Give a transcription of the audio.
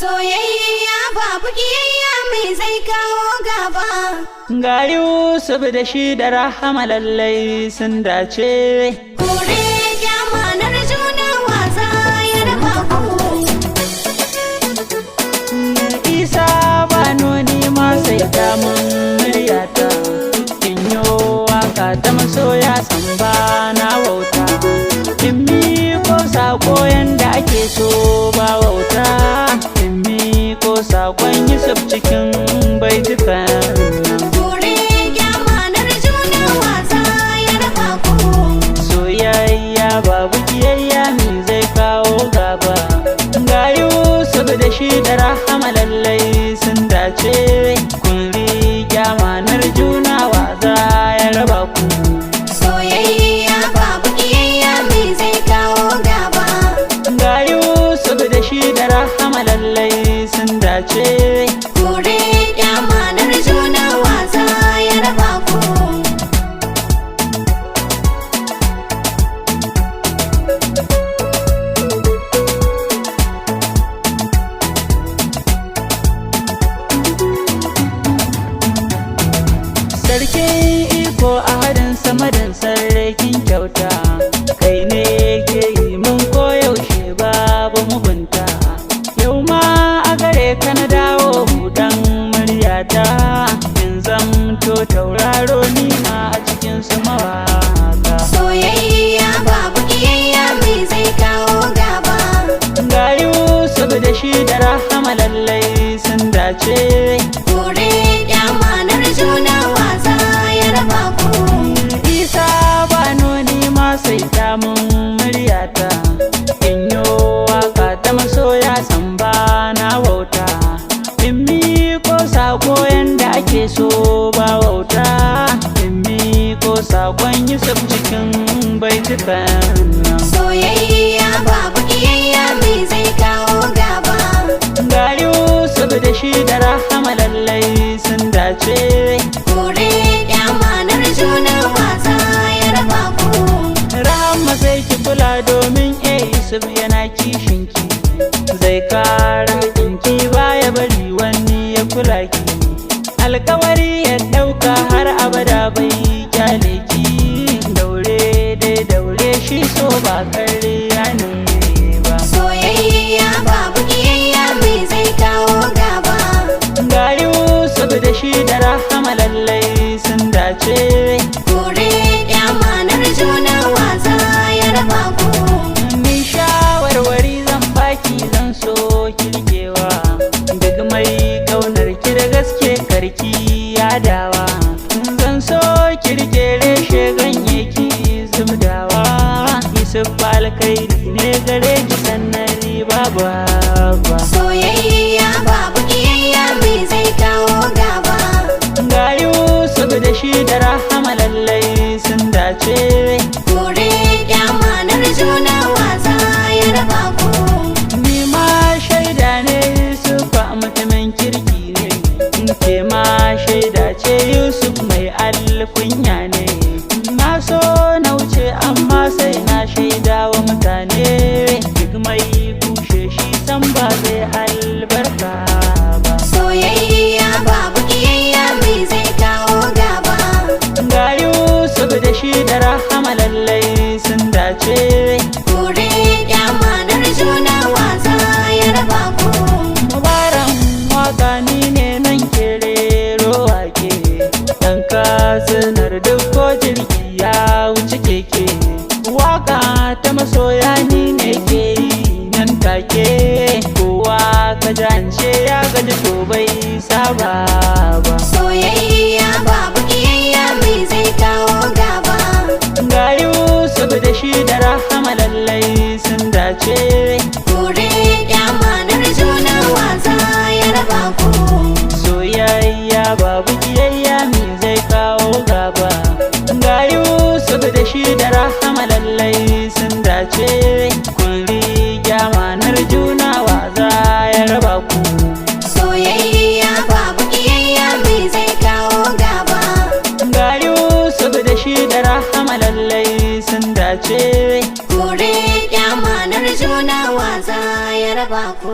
Soyayya babu kiyayya mai zai kawo gaba. Ga Yusuf da shi da Rahama lallai sun dace. Kore kyamanar juna wasa ya raba ku. Isa ba noni ma sai damun muryata. In yo waka ta masoya san ba na wauta. In ko sako yanda ake so ba wauta. Sakon Yusuf cikin baitukan kore kyamanar juna wasa ya raba ku. Soyayya babu kiyayya min zai kawo gaba. Ga Yusuf da shi da Rahama lallai sun dace. Kuri kyamanar juna wasa ya raba ku. Soyayya babu kiyayya min zai kawo gaba. Ga Yusuf da shi da Rahama lallai sun dace. Kore kyamanar juna wasa ya raba ku. Sarkin iko a hadin sama dan sarkin kyauta. Kai ne ke yi mun koyaushe babu mugunta. Yau ma a gare ka na dawo budan muryata. In zamto tauraro ni ma a cikin su mawaka. Soyayya babu kiyayya mai zai kawo gaba. Ga Yusuf da shi da Rahama lallai sun dace. Kore kyamanar juna wasa ya raba ku. Isa ba noni ma sai damun muryata. In yo waka ta masoya san ba na wauta. In ko sako yanda ake so ba wauta. In ko sakon Yusuf cikin baitukan Soyayya babu kiyayya mai zai kawo gaba. Ga Yusuf da shi da Rahama lallai sun dace. Kore kyamanar juna wasa ya raba ku. Rahama sai ki kula domin Yusuf yana kishinki. Zai kara hakinki baya bari wani ya kula ki. Alkawari ya dauka har abada bai kyale ki. Daure dai daure shi so ba karya ne ba. Soyayya babu kiyayya mai zai kawo gaba. Ga Yusuf da shi da Rahama lallai sun dace. Kore kyamanar juna wasa ya raba ku. Ni shawarwari zan baki zan so kirkewa. Duk mai kaunar ki da gaske karki yadawa. Zan so kirke reshe ganye ki zubdawa. Yusuf alkairi ne gare ki sannan riba ba. Soyayya babu kiyayya mai zai kawo gaba. Ga Yusuf da shi da Rahama lallai sun dace. Kore kyamanar juna wasa ya raba ku. Ni ma shaida ne Yusuf mutumin kirki ne. Ke ma shaida ce Yusuf mai alkunya ne. Na so na wuce amma sai na shaida wa mutane. Duk mai kushe shi san ba zai albarka ba. Soyayya babu kiyayya mai zai kawo gaba. Ga Yusuf da shi da Rahama lallai sun dace. Kore kyamanar juna wasa ya raba ku. Mubaran waka ni ne nan kerero wake. Dan katsinar duk ko jirgi ya wuce keke. Waka ta masoya ni ne ke yi nan take. Kowa ka jance ya gaji to bai saba ba. Soyayya babu kiyayya mai zai kawo gaba. Ga Yusuf da shi da Rahama lallai sun dace. Kore kyamanar juna wasa ya raba ku. Soyayya babu kiyayya min zai kawo gaba. Ga Yusuf da shi da Rahama lallai sun dace. Kuri kyamanar juna wasa ya raba ku. Soyayya babu kiyayya mai zai kawo gaba. Ga Yusuf da shi da Rahama lallai sun dace. Kore kyamanar juna wasa ya raba ku.